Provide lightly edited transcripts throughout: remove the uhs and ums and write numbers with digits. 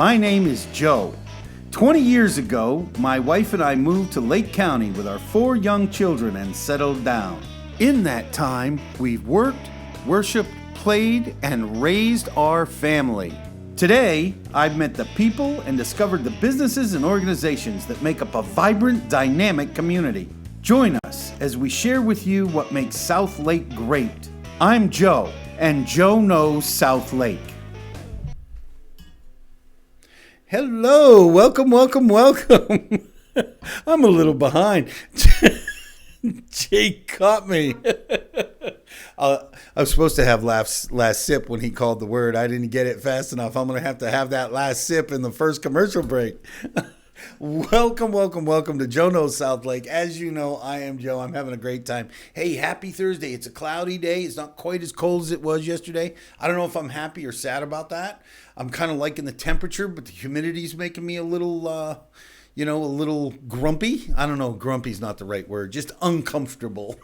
My name is Joe. 20 years ago, my wife and I moved to Lake County with our 4 young children and settled down. In that time, we've worked, worshiped, played, and raised our family. Today, I've met the people and discovered the businesses and organizations that make up a vibrant, dynamic community. Join us as we share with you what makes South Lake great. I'm Joe, and Joe knows South Lake. Hello, welcome. I'm a little behind. Jake caught me. I was supposed to have last sip when he called the word. I didn't get it fast enough. I'm going to have that last sip in the first commercial break. Welcome to Joe Knows South Lake. As you know, I am Joe. I'm having a great time. Hey, happy Thursday. It's a cloudy day. It's not quite as cold as it was yesterday. I don't know if I'm happy or sad about that. I'm kind of liking the temperature, but the humidity's making me a little, a little grumpy. I don't know. Grumpy's not the right word. Just uncomfortable.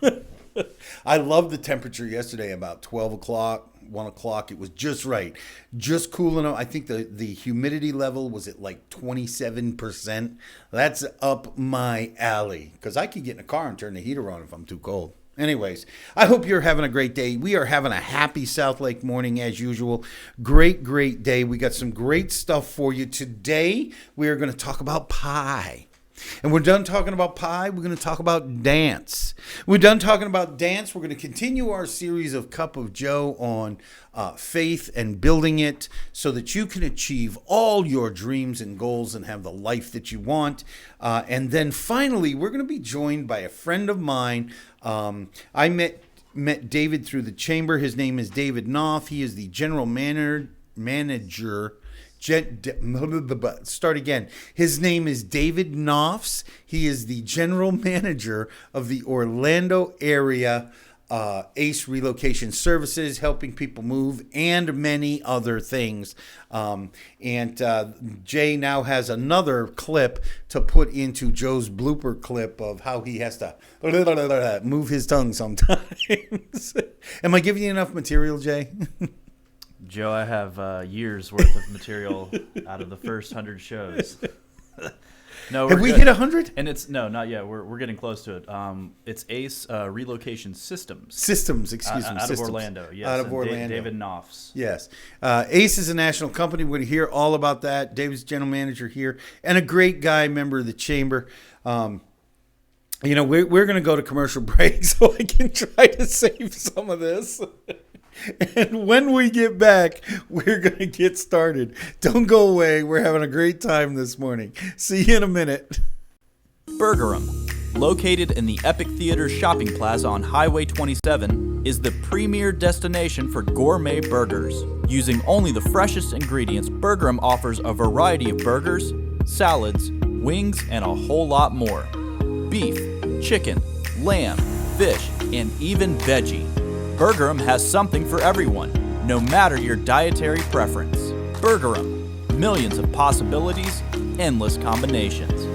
I loved the temperature yesterday, about 12 o'clock, 1 o'clock. It was just right. Just cool enough. I think the humidity level was at like 27%. That's up my alley because I could get in a car and turn the heater on if I'm too cold. Anyways, I hope you're having a great day. We are having a happy South Lake morning as usual. Great day. We got some great stuff for you. Today, we are going to talk about pie. And we're done talking about pie. We're going to talk about dance. We're done talking about dance. We're going to continue our series of Cup of Joe on faith and building it so that you can achieve all your dreams and goals and have the life that you want. And then finally, we're going to be joined by a friend of mine. I met David through the chamber. His name is David Noff. He is the general manager. Start again. His name is David Noffs. He is the general manager of the Orlando area ACE Relocation Services, helping people move and many other things. Jay now has another clip to put into Joe's blooper clip of how he has to move his tongue sometimes. Am I giving you enough material, Jay? Joe, I have years worth of material out of the first 100 shows. No, have we hit 100? And it's not yet. We're getting close to it. It's ACE Relocation Systems. Out of Orlando. Yes, out of Orlando. David Noffs. Yes, ACE is a national company. We're going to hear all about that. David's general manager here, and a great guy, member of the chamber. We're going to go to commercial break so I can try to save some of this. And when we get back, we're going to get started. Don't go away. We're having a great time this morning. See you in a minute. Burgerum, located in the Epic Theater Shopping Plaza on Highway 27, is the premier destination for gourmet burgers. Using only the freshest ingredients, Burgerum offers a variety of burgers, salads, wings, and a whole lot more. Beef, chicken, lamb, fish, and even veggie. Burgerum has something for everyone, no matter your dietary preference. Burgerum, millions of possibilities, endless combinations.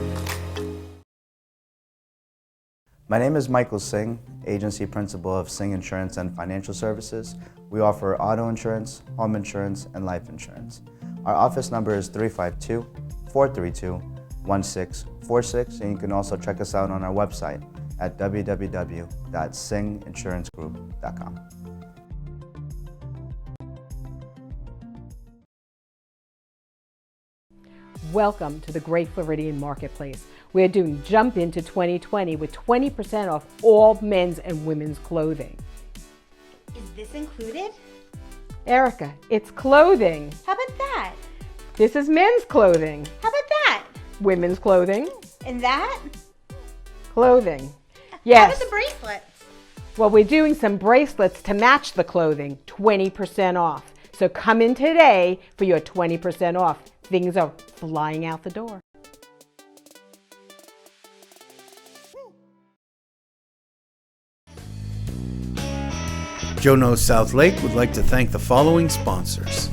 My name is Michael Singh, Agency Principal of Singh Insurance and Financial Services. We offer auto insurance, home insurance, and life insurance. Our office number is 352-432-1646, and you can also check us out on our website at www.singinsurancegroup.com. Welcome to the Great Floridian Marketplace. We're doing Jump Into 2020 with 20% off all men's and women's clothing. Is this included? Erica, it's clothing. How about that? This is men's clothing. How about that? Women's clothing. And that? Clothing. Yes. How about the bracelets? Well, we're doing some bracelets to match the clothing, 20% off. So come in today for your 20% off. Things are flying out the door. Joe Knows South Lake would like to thank the following sponsors.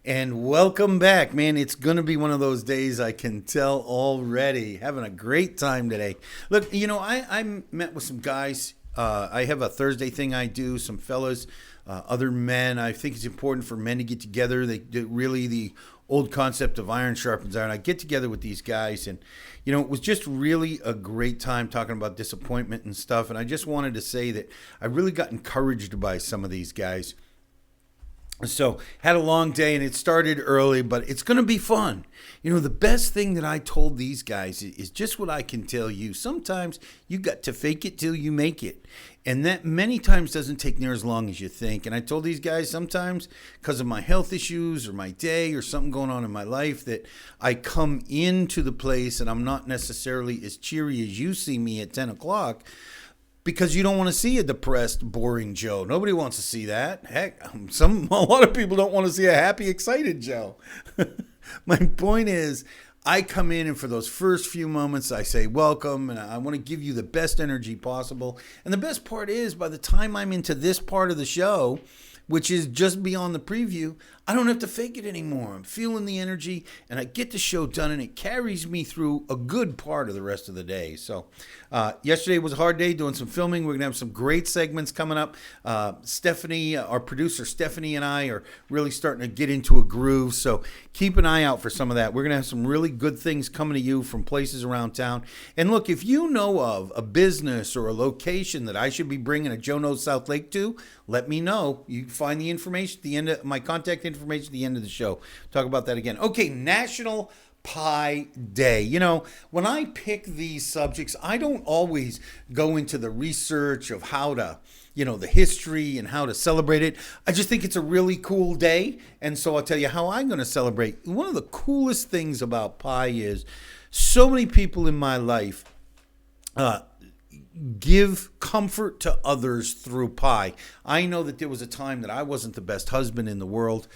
And welcome back, man. It's going to be one of those days, I can tell already. Having a great time today. Look, I met with some guys I have a Thursday thing I do. Some fellas, other men. I think it's important for men to get together. Really the old concept of iron sharpens iron. I get together with these guys, and it was just really a great time talking about disappointment and stuff. And I just wanted to say that I really got encouraged by some of these guys. So had a long day, and it started early, but it's going to be fun. The best thing that I told these guys is just what I can tell you. Sometimes you got to fake it till you make it. And that many times doesn't take near as long as you think. And I told these guys sometimes because of my health issues or my day or something going on in my life that I come into the place and I'm not necessarily as cheery as you see me at 10 o'clock. Because you don't want to see a depressed, boring Joe. Nobody wants to see that. Heck, a lot of people don't want to see a happy, excited Joe. My point is, I come in and for those first few moments, I say welcome, and I want to give you the best energy possible. And the best part is, by the time I'm into this part of the show, which is just beyond the preview, I don't have to fake it anymore. I'm feeling the energy, and I get the show done, and it carries me through a good part of the rest of the day. So yesterday was a hard day doing some filming. We're going to have some great segments coming up. Stephanie, our producer Stephanie, and I are really starting to get into a groove, so keep an eye out for some of that. We're going to have some really good things coming to you from places around town. And look, if you know of a business or a location that I should be bringing a Joe Knows South Lake to, let me know. You can find the information at the end of my contact information at the end of the show. Talk about that again. Okay, National Pie Day. When I pick these subjects, I don't always go into the research of how to, the history and how to celebrate it. I just think it's a really cool day. And so I'll tell you how I'm going to celebrate. One of the coolest things about pie is so many people in my life give comfort to others through pie. I know that there was a time that I wasn't the best husband in the world.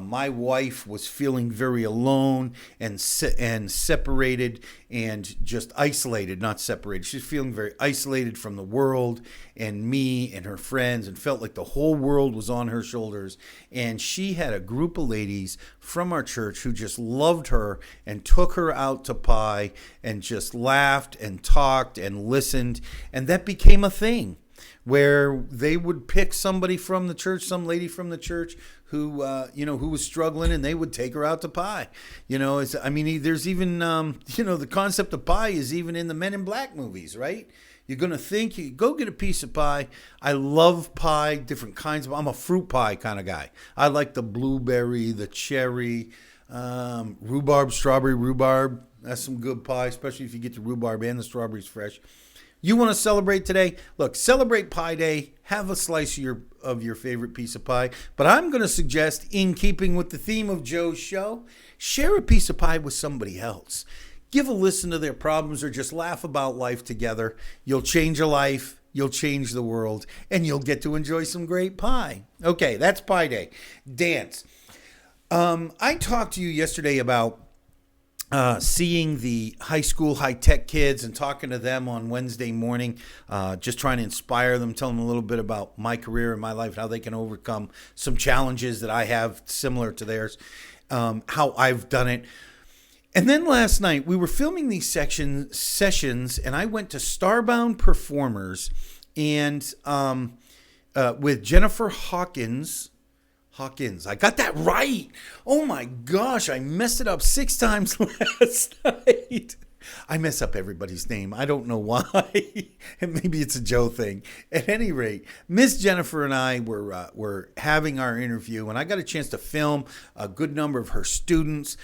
My wife was feeling very alone and separated and just isolated, not separated. She's feeling very isolated from the world and me and her friends, and felt like the whole world was on her shoulders. And she had a group of ladies from our church who just loved her and took her out to pie and just laughed and talked and listened. And that became a thing where they would pick somebody from the church, some lady from the church who was struggling, and they would take her out to pie. There's even, the concept of pie is even in the Men in Black movies, right? You're going to think, you go get a piece of pie. I love pie, different kinds of, I'm a fruit pie kind of guy. I like the blueberry, the cherry, rhubarb, strawberry rhubarb. That's some good pie, especially if you get the rhubarb and the strawberries fresh. You want to celebrate today? Look, celebrate Pie Day. Have a slice of your favorite piece of pie. But I'm going to suggest, in keeping with the theme of Joe's show, share a piece of pie with somebody else. Give a listen to their problems or just laugh about life together. You'll change your life, you'll change the world, and you'll get to enjoy some great pie. Okay, that's Pie Day. Dance. I talked to you yesterday about seeing the high school high-tech kids and talking to them on Wednesday morning, just trying to inspire them, tell them a little bit about my career and my life, how they can overcome some challenges that I have similar to theirs, how I've done it. And then last night, we were filming these sessions, and I went to Starbound Performers and with Jennifer Hawkins. I got that right. Oh my gosh, I messed it up 6 times last night. I mess up everybody's name. I don't know why. And maybe it's a Joe thing. At any rate, Miss Jennifer and I were having our interview, and I got a chance to film a good number of her students.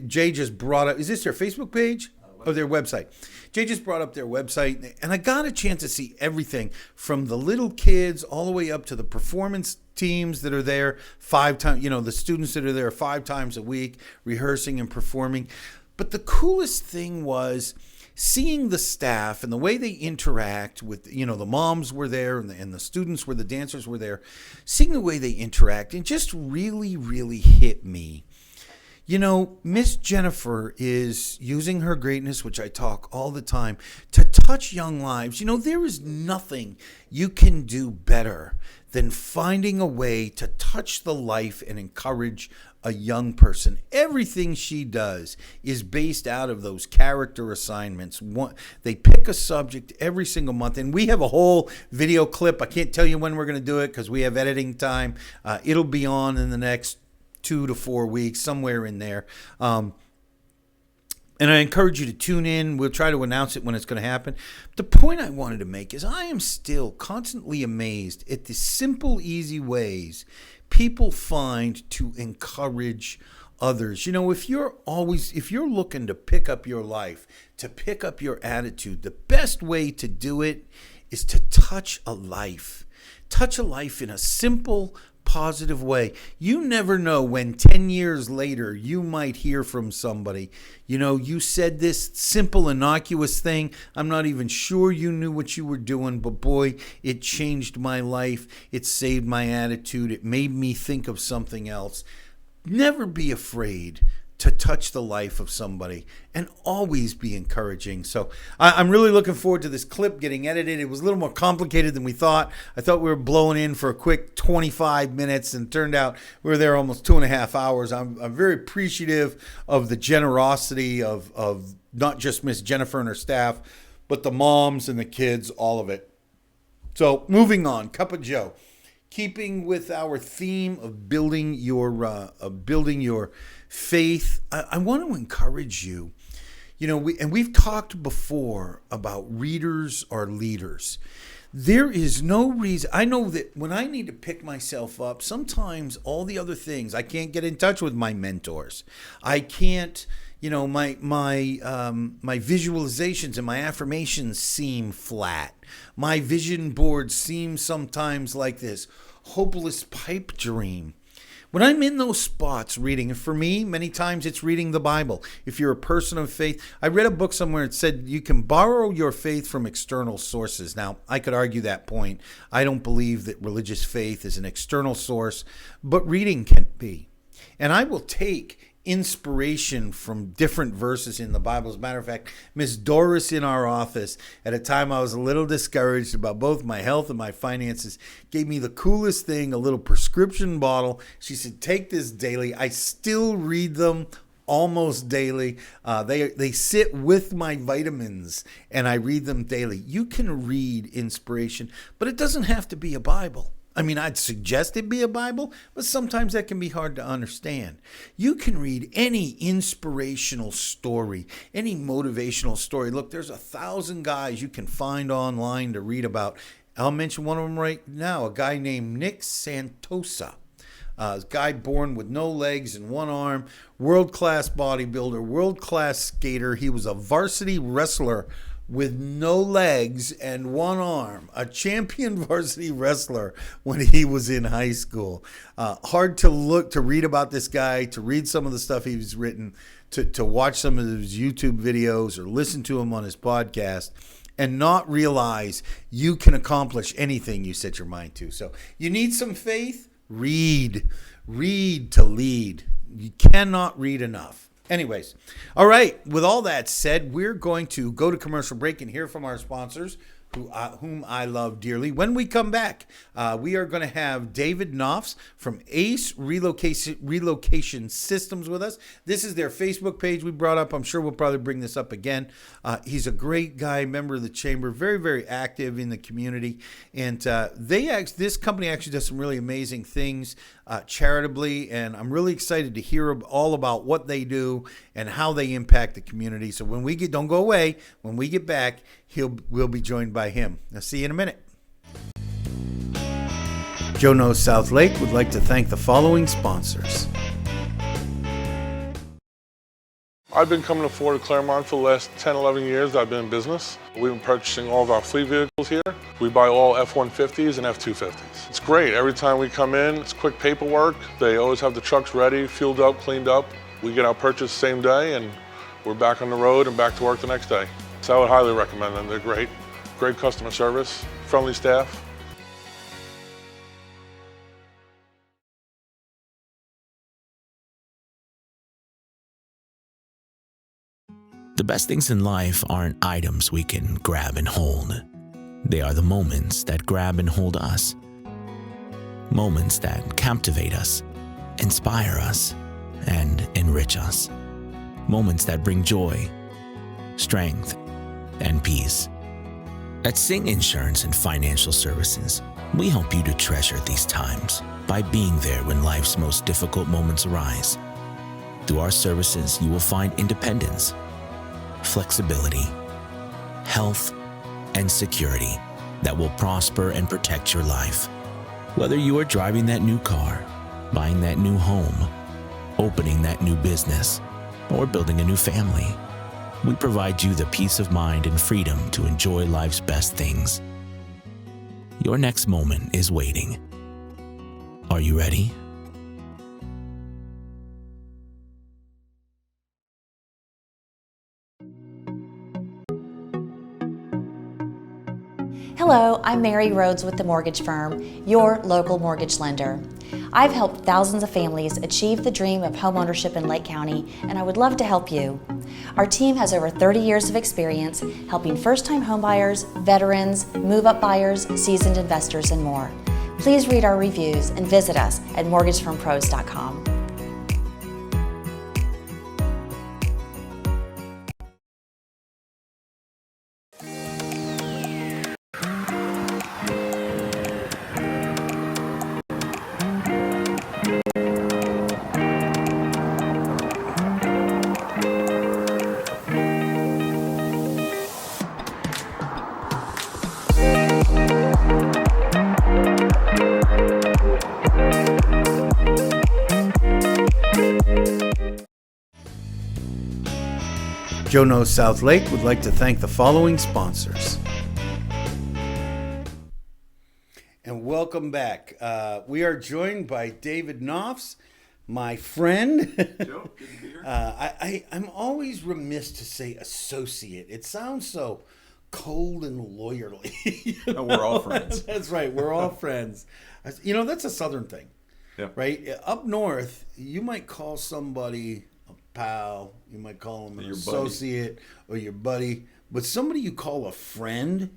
Jay just brought up, is this their Facebook page? Or their website. Jay just brought up their website, and I got a chance to see everything from the little kids all the way up to the performance teams that are there 5 times, the students that are there 5 times a week rehearsing and performing. But the coolest thing was seeing the staff and the way they interact with, the moms were there and the students the dancers were there, seeing the way they interact, and just really, really hit me. Miss Jennifer is using her greatness, which I talk all the time, to touch young lives. There is nothing you can do better than finding a way to touch the life and encourage a young person. Everything she does is based out of those character assignments. They pick a subject every single month, and we have a whole video clip. I can't tell you when we're going to do it because we have editing time. It'll be on in the next 2 to 4 weeks, somewhere in there. And I encourage you to tune in. We'll try to announce it when it's going to happen. The point I wanted to make is I am still constantly amazed at the simple, easy ways people find to encourage others. You know, if you're looking to pick up your life, to pick up your attitude, the best way to do it is to touch a life. Touch a life in a simple, positive way. You never know when 10 years later you might hear from somebody. You know, you said this simple, innocuous thing. I'm not even sure you knew what you were doing, but boy, it changed my life. It saved my attitude. It made me think of something else. Never be afraid to touch the life of somebody, and always be encouraging. So I'm really looking forward to this clip getting edited. It was a little more complicated than we thought. I thought we were blowing in for a quick 25 minutes, and turned out we were there almost 2.5 hours. I'm very appreciative of the generosity of not just Miss Jennifer and her staff, but the moms and the kids, all of it. So moving on, Cup of Joe. Keeping with our theme of building your faith, I want to encourage you. You know, we've talked before about readers are leaders. There is no reason. I know that when I need to pick myself up, sometimes all the other things, I can't get in touch with my mentors. I can't. You know, my visualizations and my affirmations seem flat. My vision board seems sometimes like this hopeless pipe dream. When I'm in those spots reading, and for me, many times it's reading the Bible. If you're a person of faith, I read a book somewhere that said you can borrow your faith from external sources. Now, I could argue that point. I don't believe that religious faith is an external source, but reading can be. And I will take inspiration from different verses in the Bible. As a matter of fact, Miss Doris in our office, at a time I was a little discouraged about both my health and my finances, gave me the coolest thing, a little prescription bottle. She said, take this daily. I still read them almost daily. They sit with my vitamins, and I read them daily. You can read inspiration, but it doesn't have to be a Bible. I mean, I'd suggest it be a Bible, but sometimes that can be hard to understand. You can read any inspirational story, any motivational story. Look, there's 1,000 guys you can find online to read about. I'll mention one of them right now, a guy named Nick Santosa. A guy born with no legs and one arm, world-class bodybuilder, world-class skater. He was a varsity wrestler with no legs and one arm, a champion varsity wrestler when he was in high school. Hard to read about this guy, to read some of the stuff he's written, to watch some of his YouTube videos or listen to him on his podcast, and not realize you can accomplish anything you set your mind to. So you need some faith? Read to lead. You cannot read enough. Anyways, all right, with all that said, we're going to go to commercial break and hear from our sponsors, whom I love dearly. When we come back, we are going to have David Noffs from Ace Relocation Systems with us. This is their Facebook page we brought up. I'm sure we'll probably bring this up again. He's a great guy, member of the chamber, very, very active in the community. And this company actually does some really amazing things charitably, and I'm really excited to hear all about what they do and how they impact the community. So when we don't go away, when we get back, we'll be joined by him. I'll see you in a minute. Joe Knows South Lake would like to thank the following sponsors. I've been coming to Ford Claremont for the last 10, 11 years I've been in business. We've been purchasing all of our fleet vehicles here. We buy all F-150s and F-250s. It's great. Every time we come in, it's quick paperwork. They always have the trucks ready, fueled up, cleaned up. We get our purchase the same day, and we're back on the road and back to work the next day. So I would highly recommend them. They're great. Great customer service, friendly staff. The best things in life aren't items we can grab and hold. They are the moments that grab and hold us. Moments that captivate us, inspire us, and enrich us. Moments that bring joy, strength, and peace. At Sing Insurance and Financial Services, we help you to treasure these times by being there when life's most difficult moments arise. Through our services, you will find independence, flexibility, health, and security that will prosper and protect your life. Whether you are driving that new car, buying that new home, opening that new business, or building a new family, we provide you the peace of mind and freedom to enjoy life's best things. Your next moment is waiting. Are you ready? Hello, I'm Mary Rhodes with the Mortgage Firm, your local mortgage lender. I've helped thousands of families achieve the dream of homeownership in Lake County, and I would love to help you. Our team has over 30 years of experience helping first-time homebuyers, veterans, move-up buyers, seasoned investors, and more. Please read our reviews and visit us at mortgagefirmpros.com. Joe Knows South Lake would like to thank the following sponsors. And welcome back. We are joined by David Noffs, my friend. Joe, good to be here. I'm always remiss to say associate. It sounds so cold and lawyerly. No, we're all friends. That's right. We're all friends. You know, that's a Southern thing, Yeah. right? Up north, you might call somebody a pal. You might call them an associate or your buddy. But somebody you call a friend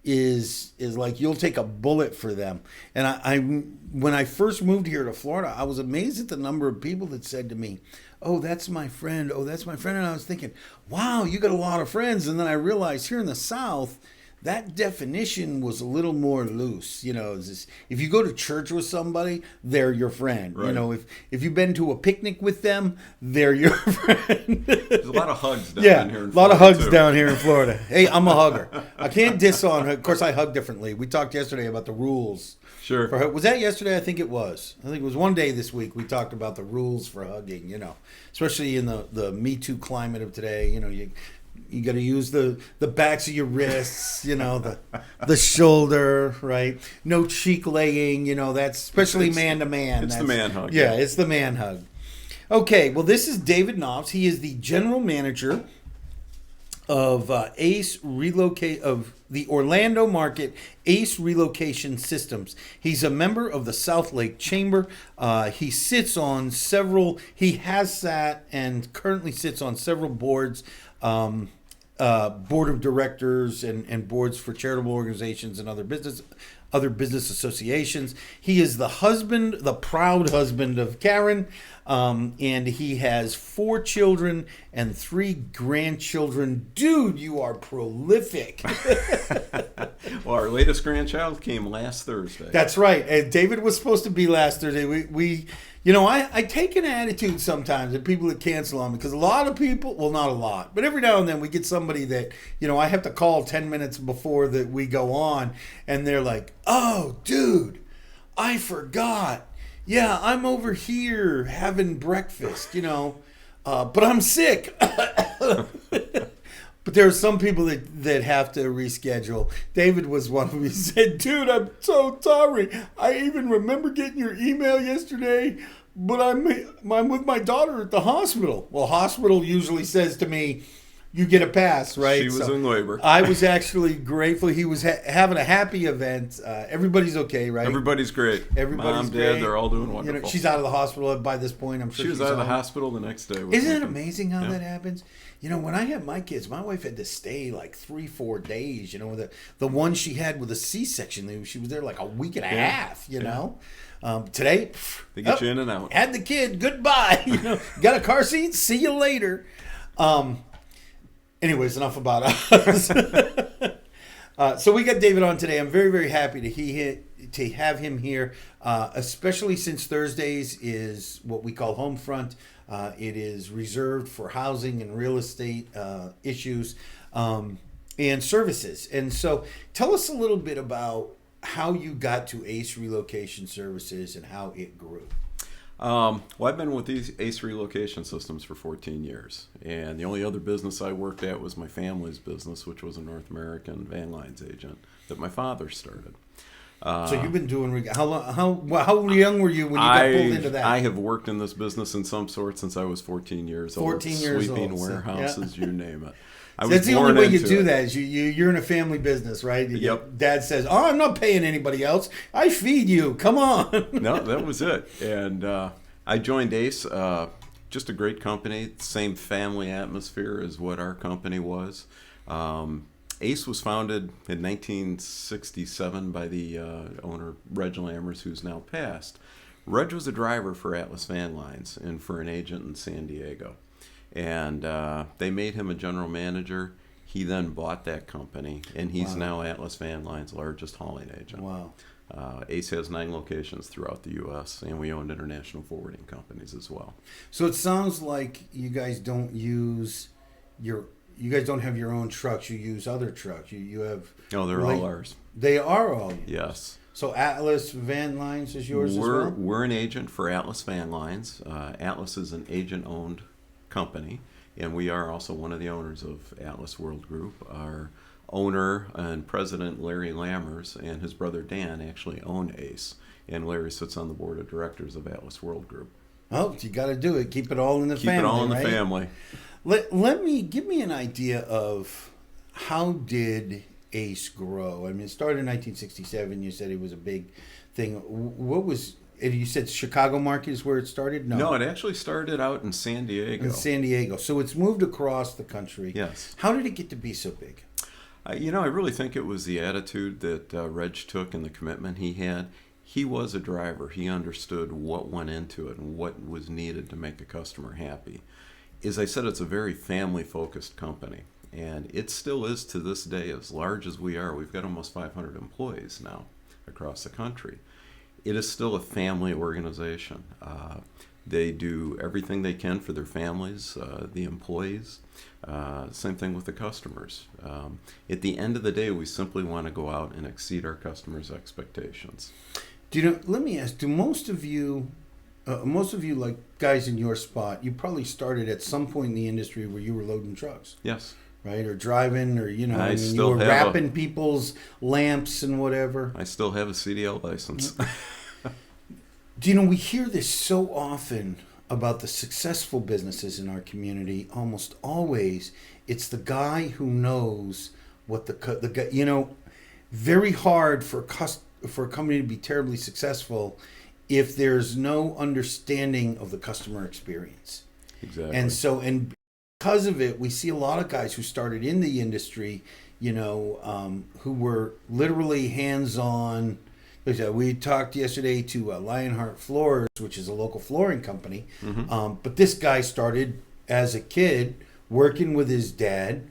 is like you'll take a bullet for them. And I when I first moved here to Florida, I was amazed at the number of people that said to me, "Oh, that's my friend. Oh, that's my friend." And I was thinking, "Wow, you got a lot of friends." And then I realized here in the South, that definition was a little more loose. You know, if you go to church with somebody, they're your friend. Right. You know, if you've been to a picnic with them, they're your friend. There's a lot of hugs down here in Florida. A lot of hugs too. down here in Florida. Hey, I'm a hugger. I can't diss on her. Of course, I hug differently. We talked yesterday about the rules. Sure. For her. Was that yesterday? I think it was. I think it was one day this week we talked about the rules for hugging, you know, especially in the Me Too climate of today. You know, you got to use the backs of your wrists, you know, the shoulder, right? No cheek laying, you know, that's especially man to man. It's the man hug. Yeah, it's the man hug. Okay, well, this is David Noffs. He is the general manager of the Orlando market Ace Relocation Systems. He's a member of the South Lake Chamber. He has sat and currently sits on several boards, board of directors and boards for charitable organizations and other business associations. He is the proud husband of Karen, and he has 4 children and 3 grandchildren. Dude, you are prolific. Well, our latest grandchild came last Thursday. That's right. And David was supposed to be last Thursday. We you know, I take an attitude sometimes at people that cancel on me because a lot of people, well, not a lot, but every now and then we get somebody that, you know, I have to call 10 minutes before that we go on, and they're like, "Oh, dude, I forgot. Yeah, I'm over here having breakfast, you know, but I'm sick." But there are some people that have to reschedule. David was one of them. He said, "Dude, I'm so sorry. I even remember getting your email yesterday, but I'm with my daughter at the hospital." Well, hospital usually says to me, you get a pass, right? She was in labor. I was actually grateful. He was having a happy event. Everybody's okay, right? Everybody's great. Everybody's Mom, great. Dad, they're all doing wonderful. You know, she's out of the hospital by this point. I'm sure she was she's out of the home. hospital the next day. Isn't it amazing how that happens? You know, when I had my kids, my wife had to stay like 3-4 days. You know, the one she had with a C-section, she was there like a week and a half. You know, today they get you in and out. Had the kid, goodbye. You know, got a car seat. See you later. Anyways, enough about us. So we got David on today. I'm very, very happy to have him here, especially since Thursdays is what we call home front. It is reserved for housing and real estate issues and services. And so tell us a little bit about how you got to ACE Relocation Services and how it grew. Well, I've been with these ACE Relocation Systems for 14 years, and the only other business I worked at was my family's business, which was a North American van lines agent that my father started. So you've been doing how young were you when you got pulled into that? I have worked in this business in some sort since I was 14 years old. 14 years sweeping old, warehouses, you name it. That's the only way you do that is you're in a family business, right? Yep. Dad says, "Oh, I'm not paying anybody else. I feed you. Come on." No, that was it. And I joined ACE, just a great company. Same family atmosphere as what our company was. ACE was founded in 1967 by the owner, Reg Lammers, who's now passed. Reg was a driver for Atlas Van Lines and for an agent in San Diego. And they made him a general manager. He then bought that company, and he's now Atlas Van Lines' largest hauling agent. Wow. ACE has 9 locations throughout the U.S., and we own international forwarding companies as well. So it sounds like you guys don't have your own trucks. You use other trucks. You have. Oh, they're all ours. They are all yours. Yes. So Atlas Van Lines is yours as well? We're an agent for Atlas Van Lines. Atlas is an agent-owned company, and we are also one of the owners of Atlas World Group. Our owner and president, Larry Lammers, and his brother Dan actually own ACE, and Larry sits on the board of directors of Atlas World Group. Oh, you got to do it. Keep it all in the family. Keep it all in right? the family. Give me an idea of how did ACE grow? I mean, it started in 1967. You said it was a big thing. What was? You said Chicago market is where it started? No, it actually started out in San Diego. In San Diego. So it's moved across the country. Yes. How did it get to be so big? I really think it was the attitude that Reg took and the commitment he had. He was a driver. He understood what went into it and what was needed to make a customer happy. As I said, it's a very family-focused company, and it still is to this day, as large as we are. We've got almost 500 employees now across the country. It is still a family organization. They do everything they can for their families, the employees. Same thing with the customers. At the end of the day, we simply want to go out and exceed our customers' expectations. Let me ask, do most of you like guys in your spot, you probably started at some point in the industry where you were loading trucks? Yes. Right, or driving, or you still were wrapping people's lamps and whatever. I still have a CDL license. We hear this so often about the successful businesses in our community. Almost always, it's the guy who knows what the guy. Very hard for a company to be terribly successful if there's no understanding of the customer experience. Exactly. And because of it, we see a lot of guys who started in the industry, who were literally hands-on. We talked yesterday to Lionheart Floors, which is a local flooring company. Mm-hmm. But this guy started as a kid working with his dad,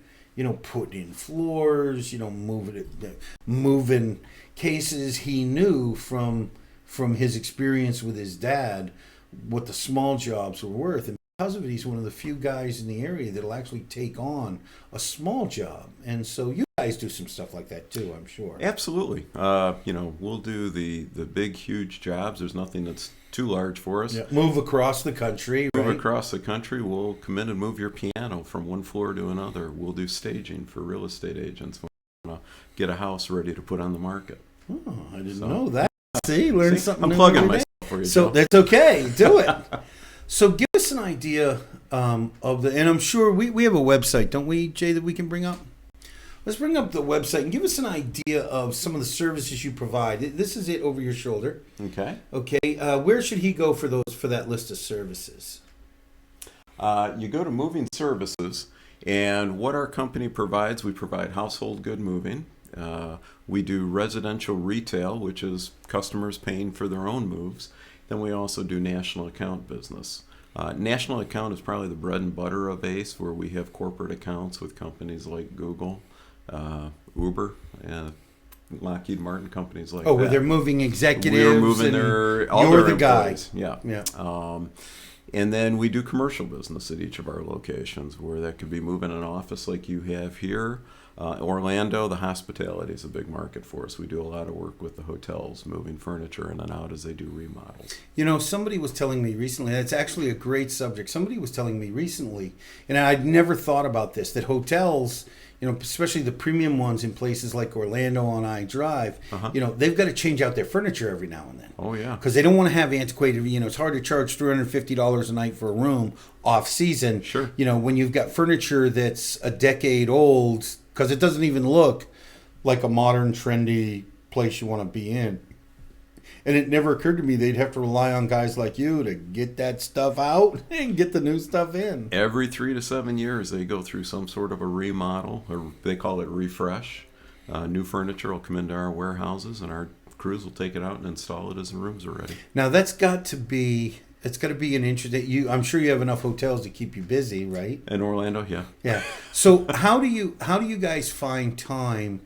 putting in floors, moving cases. He knew from his experience with his dad what the small jobs were worth. And because of it, he's one of the few guys in the area that'll actually take on a small job. And so you guys do some stuff like that too, I'm sure. Absolutely. We'll do the big, huge jobs. There's nothing that's too large for us. Yeah. Move across the country, right? Move across the country. We'll come in and move your piano from one floor to another. We'll do staging for real estate agents when we want to get a house ready to put on the market. Oh, I didn't know that. See, learn something I'm new plugging every day. myself for you, So Joe. that's okay. Do it. So give us an idea. and I'm sure we have a website, don't we, Jay, that we can bring up? Let's bring up the website and give us an idea of some of the services you provide. This is it over your shoulder. Okay. Okay. Where should he go for that list of services? You go to moving services, and what our company provides, we provide household good moving. We do residential retail, which is customers paying for their own moves. Then we also do national account business. National account is probably the bread and butter of ACE, where we have corporate accounts with companies like Google, Uber, Lockheed Martin, companies like that. Oh, where they're moving executives. We're moving all you're their the guy. employees. Yeah. And then we do commercial business at each of our locations, where that could be moving an office like you have here. Orlando, the hospitality is a big market for us. We do a lot of work with the hotels, moving furniture in and out as they do remodels. You know, somebody was telling me recently, that's actually a great subject. Somebody was telling me recently, and I'd never thought about this, that hotels, you know, especially the premium ones in places like Orlando on I Drive, you know, they've got to change out their furniture every now and then. Oh, yeah. Because they don't want to have antiquated, you know, it's hard to charge $350 a night for a room off season. Sure. You know, when you've got furniture that's a decade old, because it doesn't even look like a modern, trendy place you want to be in. And it never occurred to me they'd have to rely on guys like you to get that stuff out and get the new stuff in. Every 3 to 7 years, they go through some sort of a remodel, or they call it refresh. New furniture will come into our warehouses, and our crews will take it out and install it as the rooms are ready. Now, it's got to be an interesting. I'm sure you have enough hotels to keep you busy, right? In Orlando, yeah. Yeah. So how do you guys find time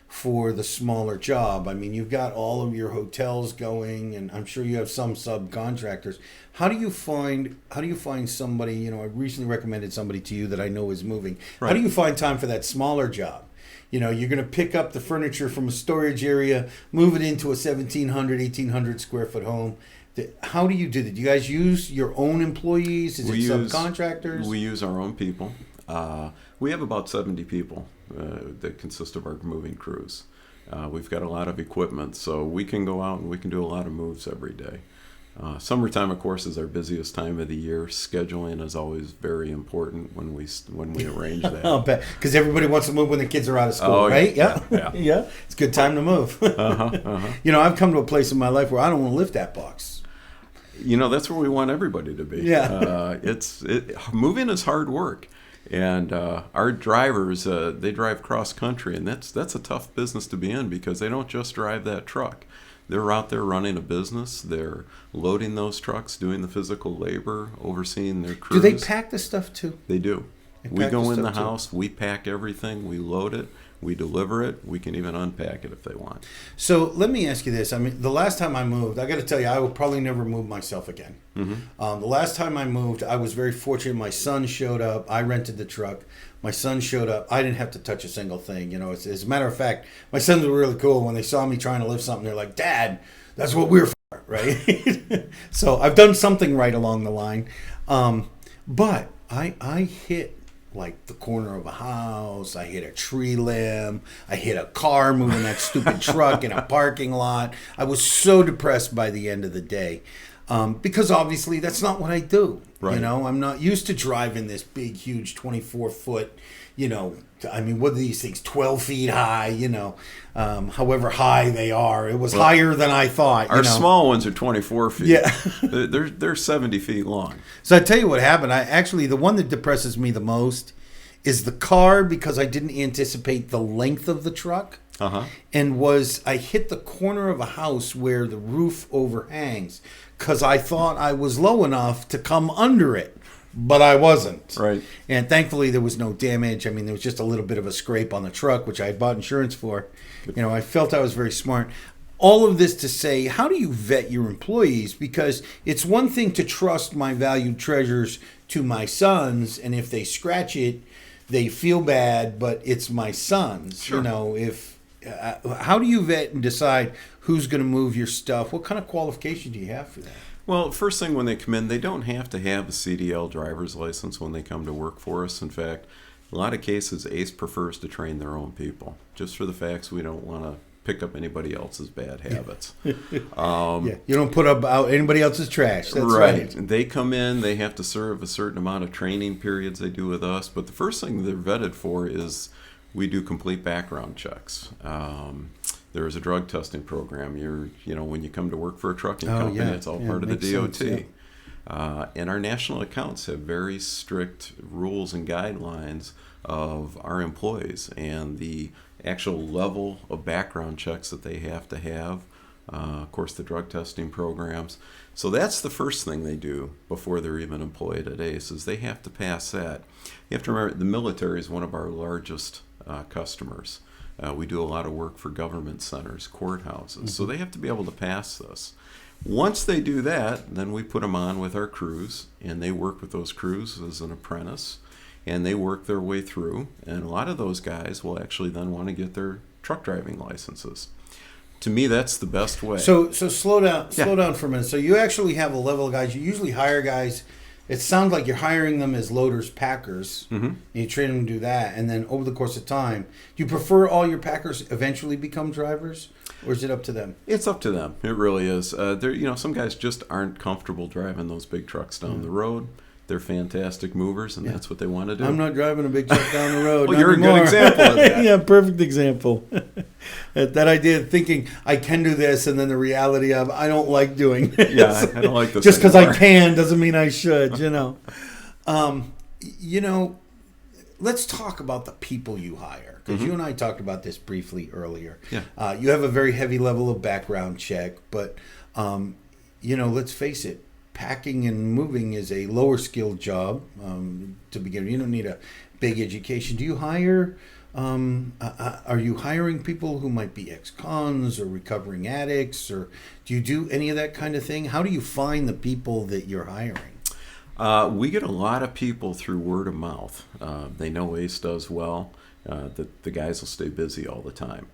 for the smaller job? I mean, you've got all of your hotels going, and I'm sure you have some subcontractors. How do you find somebody? You know, I recently recommended somebody to you that I know is moving. Right. How do you find time for that smaller job? You know, you're going to pick up the furniture from a storage area, move it into a 1,700, 1,800 square foot home. How do you do that? Do you guys use your own employees? Is it subcontractors? We use our own people. We have about 70 people that consist of our moving crews. We've got a lot of equipment, so we can go out and we can do a lot of moves every day. Summertime, of course, is our busiest time of the year. Scheduling is always very important when we arrange that. I'll bet, because everybody wants to move when the kids are out of school, right? Yeah. Yeah. It's a good time to move. You know, I've come to a place in my life where I don't want to lift that box. You know, that's where we want everybody to be. Yeah. Moving is hard work. And our drivers, they drive cross country, and that's a tough business to be in, because they don't just drive that truck. They're out there running a business. They're loading those trucks, doing the physical labor, overseeing their crews. Do they pack the stuff too? They do. They We pack go the in the stuff too? house, we pack everything, we load it, we deliver it. We can even unpack it if they want. So let me ask you this. I mean, the last time I moved, I got to tell you, I will probably never move myself again. Mm-hmm. The last time I moved, I was very fortunate. My son showed up. I rented the truck. My son showed up. I didn't have to touch a single thing. You know, as a matter of fact, my sons were really cool. When they saw me trying to lift something, they're like, "Dad, that's what we're for," right? So I've done something right along the line. But I hit like the corner of a house. I hit a tree limb. I hit a car moving that stupid truck in a parking lot. I was so depressed by the end of the day. Because obviously that's not what I do. Right. You know, I'm not used to driving this big, huge 24-foot, you know, I mean, what are these things, 12 feet high, you know, however high they are. It was higher than I thought. Our small ones are 24 feet. Yeah. they're 70 feet long. So I tell you what happened. The one that depresses me the most is the car, because I didn't anticipate the length of the truck. And I hit the corner of a house where the roof overhangs, because I thought I was low enough to come under it, but I wasn't. Right. And thankfully there was no damage. I mean, there was just a little bit of a scrape on the truck, which I had bought insurance for. You know, I felt I was very smart. All of this to say, how do you vet your employees? Because it's one thing to trust my valued treasures to my sons, and if they scratch it, they feel bad, but it's my sons. Sure. You know, how do you vet and decide who's going to move your stuff? What kind of qualification do you have for that? Well, first thing when they come in, they don't have to have a CDL driver's license when they come to work for us. In fact, a lot of cases, ACE prefers to train their own people, just for the facts we don't want to pick up anybody else's bad habits. You don't put up out anybody else's trash. That's right. They come in, they have to serve a certain amount of training periods they do with us, but the first thing they're vetted for is we do complete background checks. There is a drug testing program. When you come to work for a trucking company, it's all part of the DOT. Sense, and our national accounts have very strict rules and guidelines of our employees and the actual level of background checks that they have to have. Of course, the drug testing programs. So that's the first thing they do before they're even employed at ACE, is they have to pass that. You have to remember, the military is one of our largest customers. We do a lot of work for government centers, courthouses, so they have to be able to pass this. Once they do that, then we put them on with our crews, and they work with those crews as an apprentice, and they work their way through, and a lot of those guys will actually then want to get their truck driving licenses. To me, that's the best way. So slow down for a minute. So you actually have a level of guys. You usually hire guys. It sounds like you're hiring them as loaders, packers. And you train them to do that, and then over the course of time, do you prefer all your packers eventually become drivers, or is it up to them? It's up to them. It really is. Some guys just aren't comfortable driving those big trucks down the road. They're fantastic movers, and that's what they want to do. I'm not driving a big truck down the road. Well, you're anymore. A good example of that. Yeah, perfect example. That idea of thinking I can do this, and then the reality of I don't like doing this. Yeah, I don't like this. Just because I can doesn't mean I should. Let's talk about the people you hire, because you and I talked about this briefly earlier. Yeah. You have a very heavy level of background check, but let's face it. Packing and moving is a lower skilled job to begin with. You don't need a big education. Do you hire, are you hiring people who might be ex-cons or recovering addicts, or do you do any of that kind of thing? How do you find the people that you're hiring? We get a lot of people through word of mouth. They know ACE does well. The guys will stay busy all the time.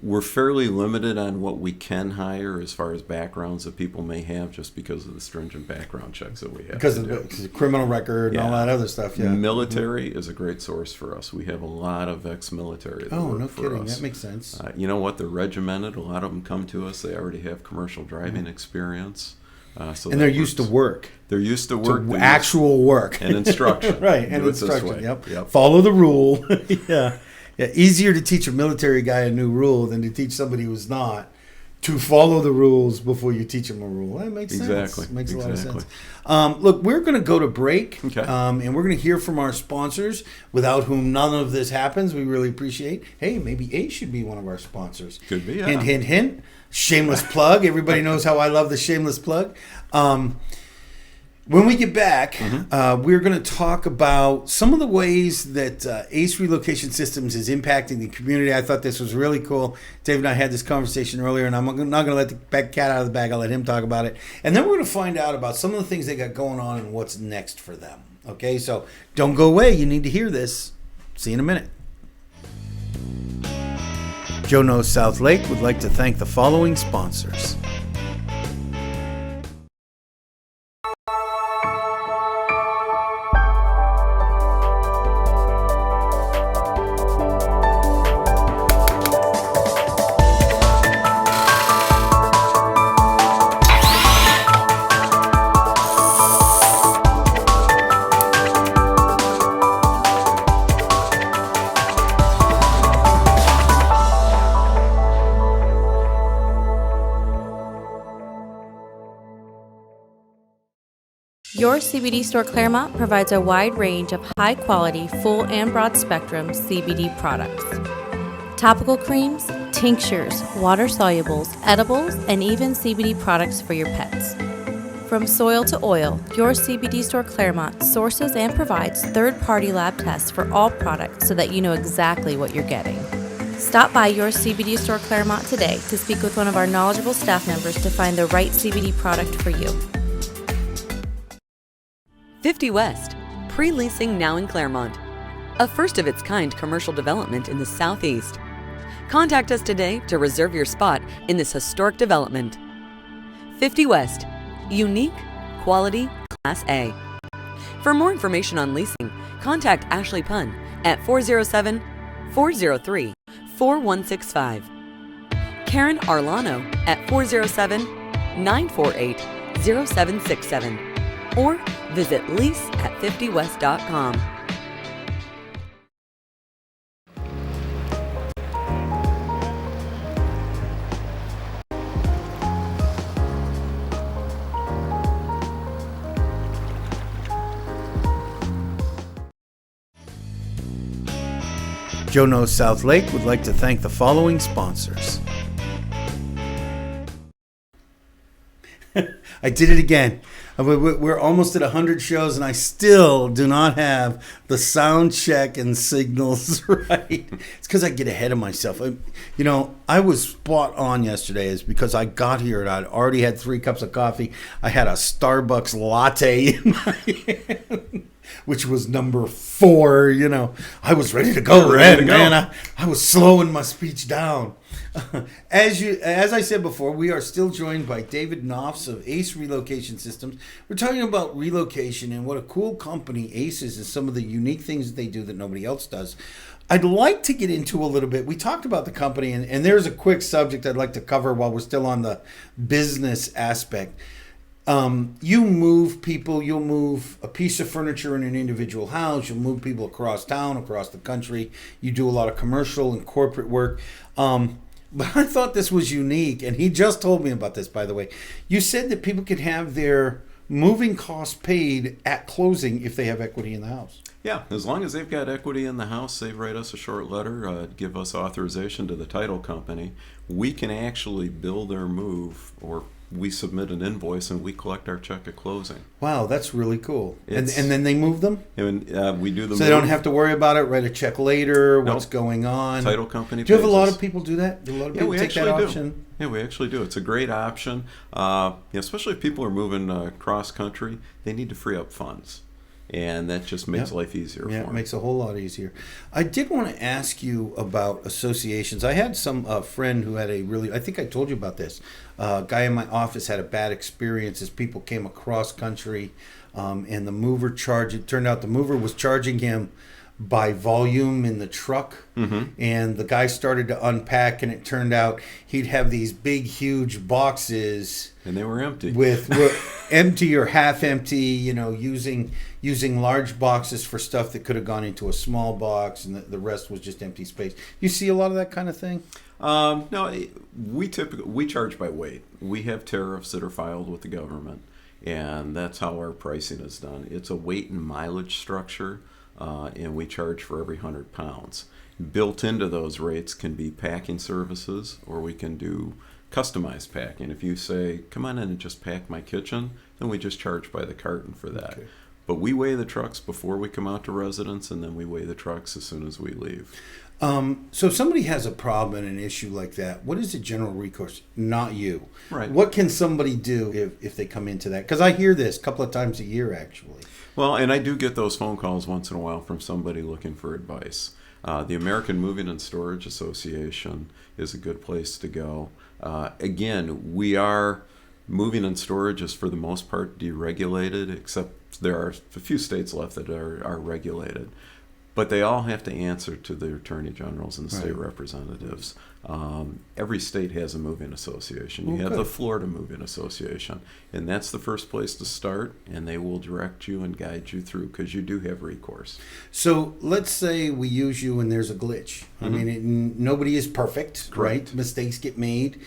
We're fairly limited on what we can hire as far as backgrounds that people may have, just because of the stringent background checks that we have. Because of the criminal record and all that other stuff. Yeah. Military is a great source for us. We have a lot of ex-military that work for us. That makes sense. You know what? They're regimented. A lot of them come to us. They already have commercial driving experience. And they're used to work. They're used to work. Actual work. And instruction. Right, and instruction. Yep. Follow the rule. Yeah. Yeah, easier to teach a military guy a new rule than to teach somebody who's not to follow the rules before you teach them a rule. That makes sense. Exactly. Makes a lot of sense. Look, we're going to go to break, and we're going to hear from our sponsors, without whom none of this happens. We really appreciate. Hey, maybe ACE should be one of our sponsors. Could be, yeah. Hint, hint, hint. Shameless plug. Everybody knows how I love the shameless plug. When we get back, we're going to talk about some of the ways that ACE Relocation Systems is impacting the community. I thought this was really cool. Dave and I had this conversation earlier, and I'm not going to let the cat out of the bag. I'll let him talk about it. And then we're going to find out about some of the things they got going on and what's next for them. Okay, so don't go away. You need to hear this. See you in a minute. Joe Knows South Lake would like to thank the following sponsors. Your CBD store Claremont provides a wide range of high-quality, full and broad-spectrum CBD products. Topical creams, tinctures, water-solubles, edibles, and even CBD products for your pets. From soil to oil, your CBD store Claremont sources and provides third-party lab tests for all products so that you know exactly what you're getting. Stop by your CBD store Claremont today to speak with one of our knowledgeable staff members to find the right CBD product for you. 50 West, pre-leasing now in Claremont. A first-of-its-kind commercial development in the Southeast. Contact us today to reserve your spot in this historic development. 50 West, unique, quality, Class A. For more information on leasing, contact Ashley Punn at 407-403-4165. Karen Arlano at 407-948-0767 or visit lease@50west.com. Joe Knows South Lake would like to thank the following sponsors. I did it again. We're almost at 100 shows, and I still do not have the sound check and signals right. It's because I get ahead of myself. I was spot on yesterday is because I got here and I'd already had 3 cups of coffee. I had a Starbucks latte in my hand, which was number 4. I was ready to go, man. I was slowing my speech down. As I said before, we are still joined by David Noffs of Ace Relocation Systems. We're talking about relocation and what a cool company Ace is and some of the unique things that they do that nobody else does. I'd like to get into a little bit. We talked about the company, and there's a quick subject I'd like to cover while we're still on the business aspect. You move people, you'll move a piece of furniture in an individual house, you'll move people across town, across the country. You do a lot of commercial and corporate work. But I thought this was unique, and he just told me about this, by the way. You said that people could have their moving costs paid at closing if they have equity in the house. Yeah, as long as they've got equity in the house, they write us a short letter, give us authorization to the title company. We can actually bill their move, or we submit an invoice and we collect our check at closing. Wow, that's really cool. And then they move them? And we do the So they don't have to worry about it, write a check later, what's going on. Title company. Do you have a lot of people do that? Do a lot of people take that option? Yeah, we actually do. It's a great option. Especially if people are moving cross country, they need to free up funds. And that just makes life easier for them. Yeah, it makes a whole lot easier. I did want to ask you about associations. I had some friend who had I think I told you about this. A guy in my office had a bad experience as people came across country, and the mover it turned out the mover was charging him by volume in the truck. And the guy started to unpack, and it turned out he'd have these big, huge boxes. And they were empty. With empty or half empty, using large boxes for stuff that could have gone into a small box, and the rest was just empty space. You see a lot of that kind of thing? No, we charge by weight. We have tariffs that are filed with the government, and that's how our pricing is done. It's a weight and mileage structure, and we charge for every 100 pounds. Built into those rates can be packing services, or we can do customized packing. If you say, come on in and just pack my kitchen, then we just charge by the carton for that. Okay. But we weigh the trucks before we come out to residents, and then we weigh the trucks as soon as we leave. So if somebody has a problem and an issue like that, what is the general recourse? Not you. Right. What can somebody do if they come into that? Because I hear this a couple of times a year, actually. Well, and I do get those phone calls once in a while from somebody looking for advice. The American Moving and Storage Association is a good place to go. Again, we are moving and storage is for the most part deregulated, except there are a few states left that are regulated. But they all have to answer to the attorney generals and the state representatives. Every state has a moving association. You have the Florida Moving Association, and that's the first place to start, and they will direct you and guide you through because you do have recourse. So let's say we use you and there's a glitch. I mean, nobody is perfect, right? Mistakes get made.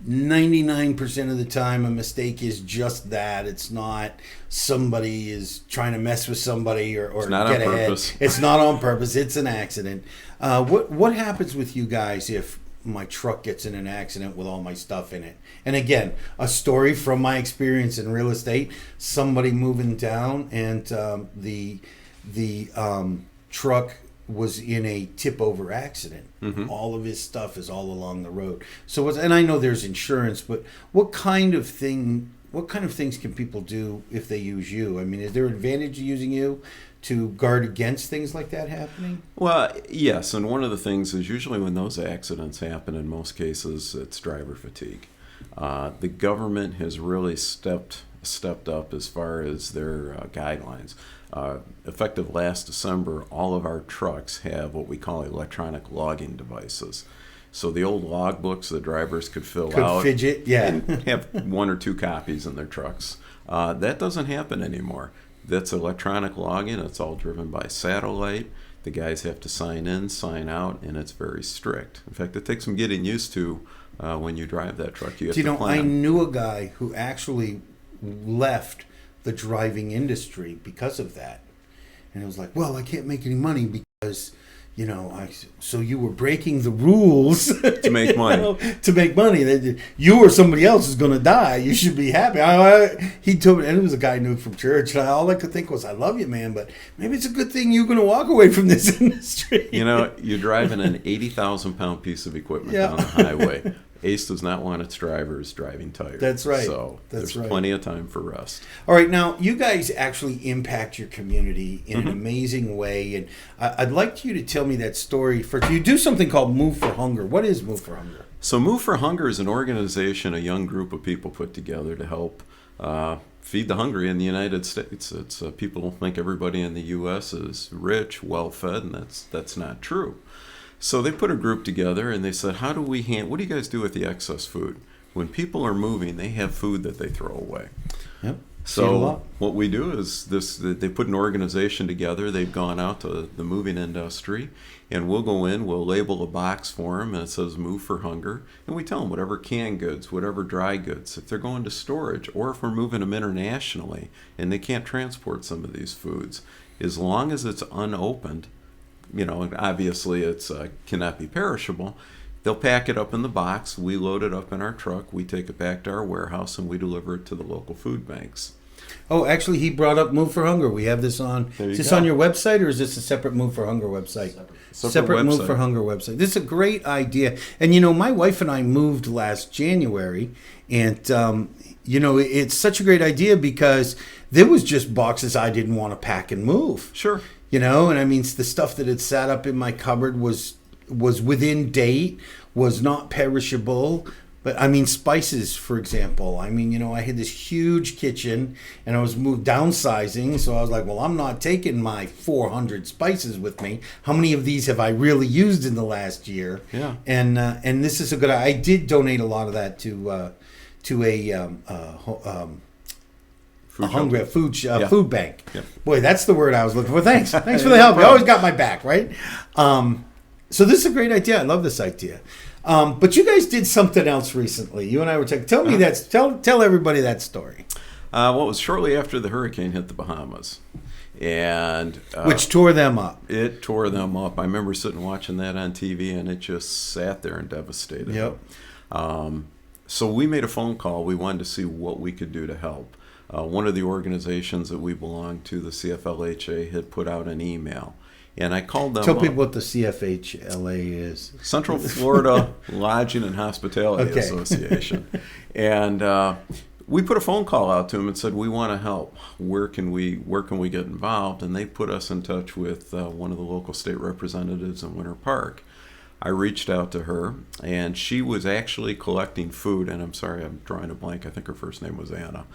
99% of the time a mistake is just that. It's not somebody is trying to mess with somebody or get ahead. It's not on purpose. It's an accident. What happens with you guys if my truck gets in an accident with all my stuff in it? And again, a story from my experience in real estate, somebody moving down and the truck was in a tip over accident. All of his stuff is all along the road. So and I know there's insurance, but what kind of things can people do if they use you? I mean, is there an advantage to using you to guard against things like that happening? Well, yes, and one of the things is usually when those accidents happen, in most cases, it's driver fatigue. The government has really stepped up as far as their guidelines. Effective last December, all of our trucks have what we call electronic logging devices. So the old log books the drivers could fill Could out fidget, yeah. and have 1 or 2 copies in their trucks. That doesn't happen anymore. That's electronic login. It's all driven by satellite. The guys have to sign in, sign out, and it's very strict. In fact, it takes some getting used to when you drive that truck. You have to plan. I knew a guy who actually left the driving industry because of that. And it was like, well, I can't make any money because, so you were breaking the rules to make money. To make money. You or somebody else is going to die. You should be happy. He told me, and it was a guy I knew from church. And all I could think was, I love you, man, but maybe it's a good thing you're going to walk away from this industry. You're driving an 80,000-pound piece of equipment down the highway. Ace does not want its drivers driving tired. That's right. So there's plenty of time for rest. All right, now you guys actually impact your community in an amazing way, and I'd like you to tell me that story. You do something called Move for Hunger. What is Move for Hunger? So Move for Hunger is an organization a young group of people put together to help feed the hungry in the United States. It's people think everybody in the U.S. is rich, well-fed, and that's not true. So they put a group together and they said, what do you guys do with the excess food? When people are moving, they have food that they throw away. Yep. So what we do is they put an organization together. They've gone out to the moving industry, and we'll go in, we'll label a box for them, and it says Move for Hunger. And we tell them whatever canned goods, whatever dry goods, if they're going to storage, or if we're moving them internationally and they can't transport some of these foods, as long as it's unopened, obviously it's cannot be perishable. They'll pack it up in the box. We load it up in our truck. We take it back to our warehouse, and we deliver it to the local food banks. Oh, actually, he brought up Move for Hunger. We have this on. Is this on your website, or is this a separate Move for Hunger website? Separate Move for Hunger website. This is a great idea. And, my wife and I moved last January, and, it's such a great idea because there was just boxes I didn't want to pack and move. Sure. And I mean, the stuff that had sat up in my cupboard was within date, was not perishable. But I mean, spices, for example. I mean, I had this huge kitchen and I was downsizing. So I was like, well, I'm not taking my 400 spices with me. How many of these have I really used in the last year? Yeah. And this is a good, I did donate a lot of that to a food bank. Yep. Boy, that's the word I was looking for. Thanks for the help. You always got my back, right? So this is a great idea. I love this idea. But you guys did something else recently. You and I were talking. Tell me tell everybody that story. Well, it was shortly after the hurricane hit the Bahamas, and which tore them up. It tore them up. I remember sitting watching that on TV, and it just sat there and devastated. Yep. So we made a phone call. We wanted to see what we could do to help. One of the organizations that we belong to, the CFLHA, had put out an email. And I called them. Tell people what the CFHLA is. Central Florida Lodging and Hospitality Association. And we put a phone call out to them and said, we want to help. Where can we get involved? And they put us in touch with one of the local state representatives in Winter Park. I reached out to her, and she was actually collecting food. And I'm sorry, I'm drawing a blank. I think her first name was Anna.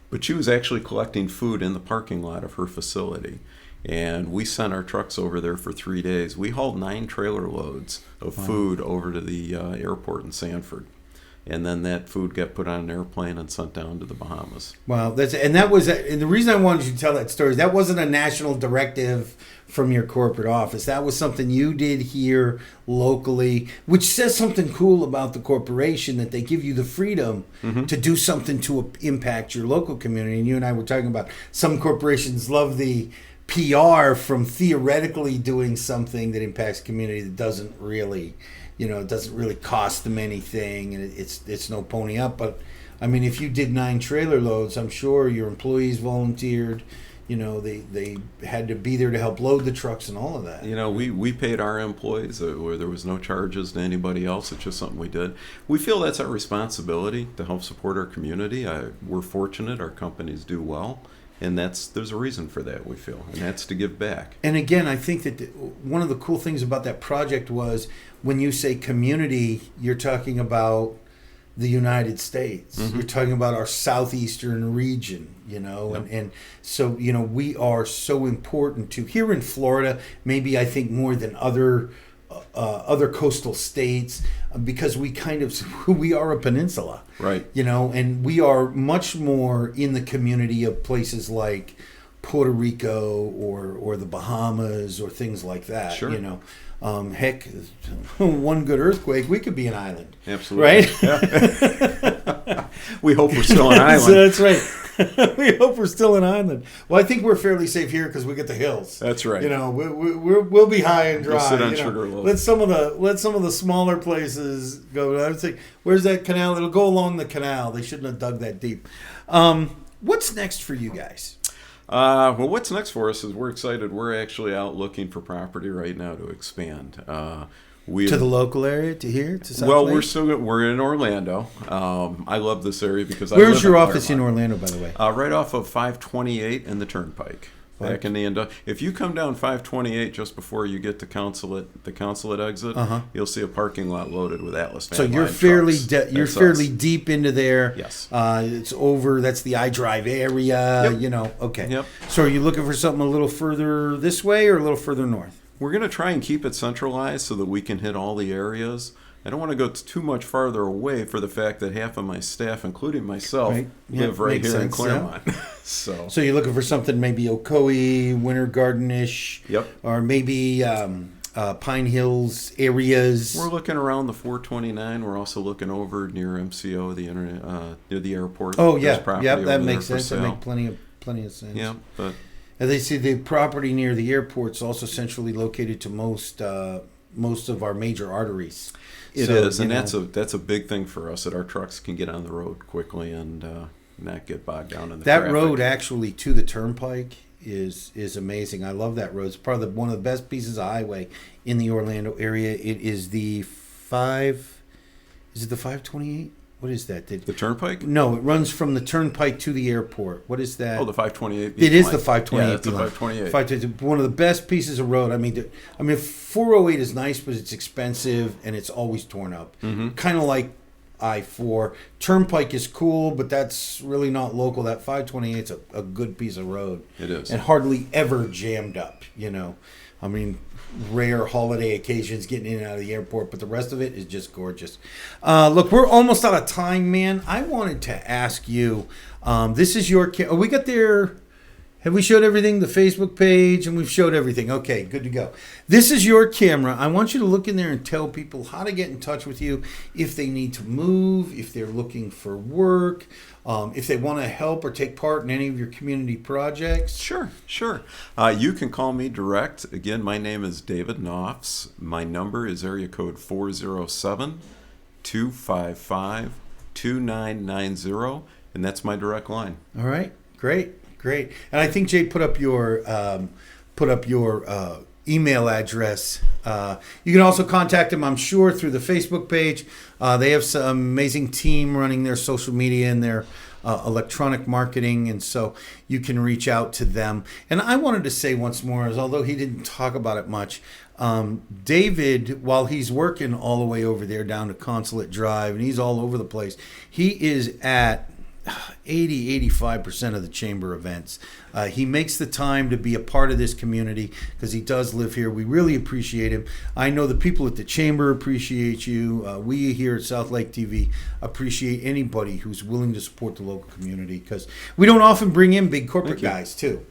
But she was actually collecting food in the parking lot of her facility. And we sent our trucks over there for 3 days. We hauled 9 trailer loads of food over to the airport in Sanford. And then that food got put on an airplane and sent down to the Bahamas. Wow. And the reason I wanted you to tell that story is that wasn't a national directive from your corporate office. That was something you did here locally, which says something cool about the corporation, that they give you the freedom to do something to impact your local community. And you and I were talking about some corporations love the PR from theoretically doing something that impacts community that doesn't really, it doesn't really cost them anything, and it's no pony up. But I mean, if you did 9 trailer loads, I'm sure your employees volunteered. They had to be there to help load the trucks and all of that. We paid our employees where there was no charges to anybody else. It's just something we did. We feel that's our responsibility to help support our community. We're fortunate our companies do well. And there's a reason for that, we feel, and that's to give back. And again, I think that one of the cool things about that project was when you say community, you're talking about the United States. You're talking about our southeastern region, and so, we are so important to, here in Florida, maybe I think more than other other coastal states, because we are a peninsula, Right. And we are much more in the community of places like Puerto Rico or the Bahamas or things like that. Sure. Heck, one good earthquake, we could be an island. Absolutely. Right? Yeah. We hope we're still an island. That's right. We hope we're still an island. Well, I think we're fairly safe here because we get the hills. That's right. We'll be high and dry. We'll sit on Sugarloaf. Let some of the smaller places go. I would say, where's that canal? It'll go along the canal. They shouldn't have dug that deep. What's next for you guys? Well, what's next for us is we're excited. We're actually out looking for property right now to expand. To the local area, to here, to South Lake? We're in Orlando. I love this area because Where's your office in Orlando, by the way? Right off of 528 and the Turnpike. Back in the if you come down 528 just before you get to the consulate exit, you'll see a parking lot loaded with Atlas van. So you're fairly deep into there. Yes. It's over. That's the iDrive area. Yep. Okay. Yep. So are you looking for something a little further this way or a little further north? We're going to try and keep it centralized so that we can hit all the areas. I don't want to go too much farther away for the fact that half of my staff, including myself, live right here in Claremont. Yeah. So you're looking for something maybe Ocoee, Winter Garden-ish, or maybe Pine Hills areas. We're looking around the 429. We're also looking over near MCO, near the airport. Oh yeah, that makes sense. That makes plenty of sense. Yeah, but and they see the property near the airport's also centrally located to most of our major arteries. It is, and that's a big thing for us, that our trucks can get on the road quickly and not get bogged down in the traffic. That road actually to the Turnpike is amazing. I love that road. It's probably one of the best pieces of highway in the Orlando area. It is the 528? What is that? The Turnpike? No, it runs from the Turnpike to the airport. What is that? Oh, the 528. It is the 528. Yeah, it's the 528. 528. One of the best pieces of road. I mean, 408 is nice, but it's expensive and it's always torn up. Mm-hmm. Kind of like I-4. Turnpike is cool, but that's really not local. That 528 is a good piece of road. It is. And hardly ever jammed up, I mean, rare holiday occasions getting in and out of the airport, but the rest of it is just gorgeous. Look, we're almost out of time, man. I wanted to ask you, this is your we got there. Have we showed everything? The Facebook page, and we've showed everything. Okay, good to go. This is your camera. I want you to look in there and tell people how to get in touch with you if they need to move, if they're looking for work, if they want to help or take part in any of your community projects. Sure. You can call me direct. Again, my name is David Noffs. My number is area code 407-255-2990, and that's my direct line. All right, great. And I think Jay put up your email address. You can also contact him, I'm sure, through the Facebook page. They have some amazing team running their social media and their electronic marketing, and so you can reach out to them. And I wanted to say once more, as although he didn't talk about it much, David, while he's working all the way over there down to Consulate Drive, and he's all over the place, he is at 85% of the chamber events. He makes the time to be a part of this community because he does live here. We really appreciate him. I know the people at the chamber appreciate you. We here at South Lake TV appreciate anybody who's willing to support the local community, because we don't often bring in big corporate guys too.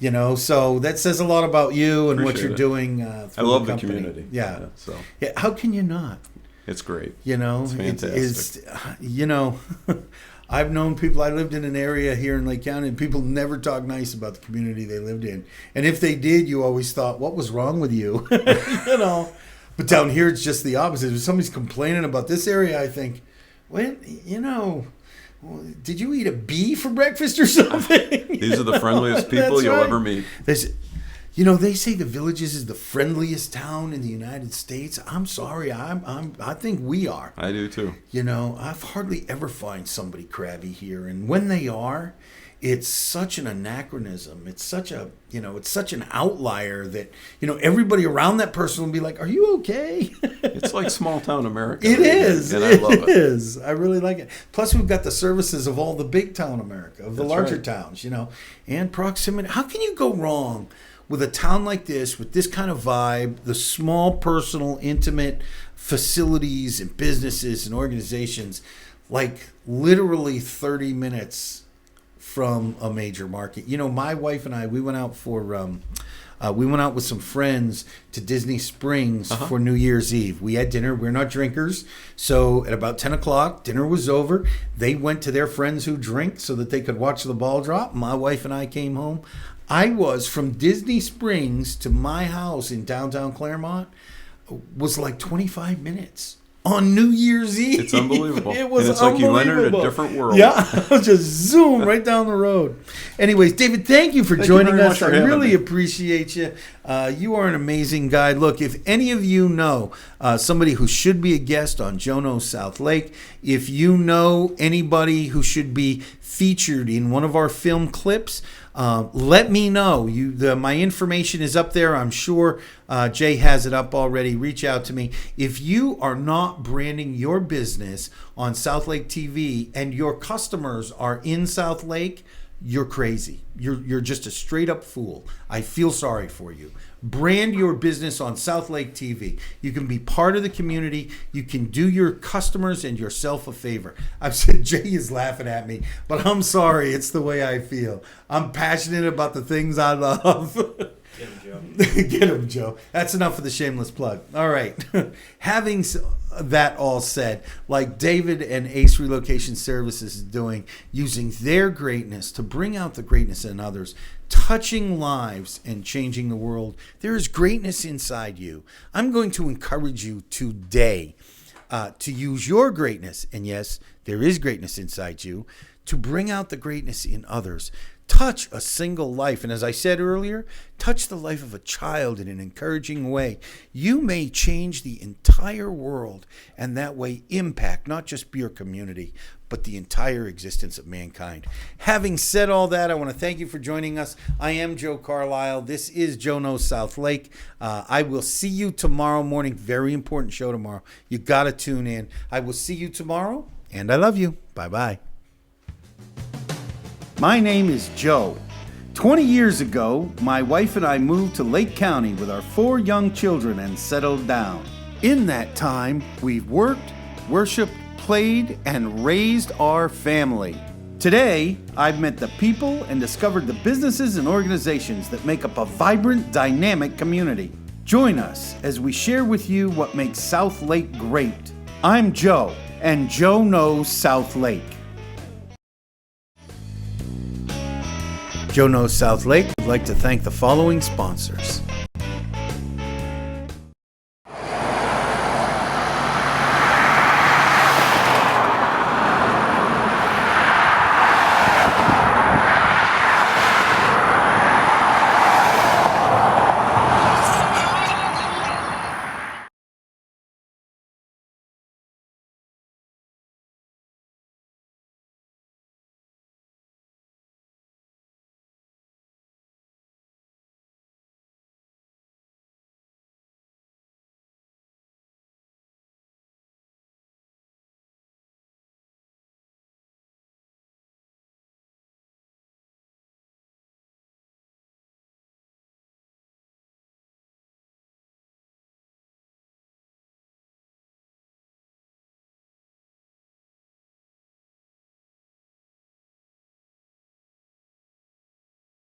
Yeah. So that says a lot about you and what you're it. doing. I love the community. Yeah. How can you not? It's great. It's fantastic. I've known people. I lived in an area here in Lake County, and people never talk nice about the community they lived in. And if they did, you always thought, "What was wrong with you?" But down here, it's just the opposite. If somebody's complaining about this area, I think, did you eat a bee for breakfast or something? These are the friendliest people you'll ever meet. They say the Villages is the friendliest town in the United States. I'm sorry, I think we are. I do too. I've hardly ever find somebody crabby here, and when they are, it's such an anachronism. It's such an outlier that everybody around that person will be like, "Are you okay?" It's like small town America. It is, and I love it. It is. I really like it. Plus, we've got the services of all the big town America, of the larger towns, and proximity. How can you go wrong with a town like this, with this kind of vibe, the small, personal, intimate facilities and businesses and organizations, like literally 30 minutes from a major market. You know, my wife and I, we went out with some friends to Disney Springs for New Year's Eve. We had dinner. We're not drinkers. So at about 10 o'clock, dinner was over. They went to their friends who drink so that they could watch the ball drop. My wife and I came home. I was from Disney Springs to my house in downtown Claremont was like 25 minutes. On New Year's Eve. It's unbelievable. It was and it's like you entered a different world. Yeah, just zoom right down the road. Anyways, David, thank you for joining us. I really appreciate you. You are an amazing guy. Look, if any of you know somebody who should be a guest on Joe Knows South Lake, if you know anybody who should be featured in one of our film clips, let me know. My information is up there. I'm sure Jay has it up already. Reach out to me. If you are not branding your business on South Lake TV and your customers are in South Lake, you're crazy. You're just a straight up fool. I feel sorry for you. Brand your business on South Lake TV. You can be part of the community. You can do your customers and yourself a favor. I've said Jay is laughing at me, but I'm sorry. It's the way I feel. I'm passionate about the things I love. Get him, Joe. Get him, Joe. That's enough for the shameless plug. All right. Having that all said, like David and Ace Relocation Services is doing, using their greatness to bring out the greatness in others, touching lives and changing the world, there is greatness inside you. I'm going to encourage you today to use your greatness, and yes, there is greatness inside you, to bring out the greatness in others. Touch a single life. And as I said earlier, touch the life of a child in an encouraging way. You may change the entire world and that way impact not just your community, but the entire existence of mankind. Having said all that, I want to thank you for joining us. I am Joe Carlisle. This is Joe Knows South Lake. I will see you tomorrow morning. Very important show tomorrow. You got to tune in. I will see you tomorrow, and I love you. Bye-bye. My name is Joe. 20 years ago, my wife and I moved to Lake County with our 4 young children and settled down. In that time, we've worked, worshiped, played, and raised our family. Today, I've met the people and discovered the businesses and organizations that make up a vibrant, dynamic community. Join us as we share with you what makes South Lake great. I'm Joe, and Joe Knows South Lake. Joe Knows South Lake would like to thank the following sponsors: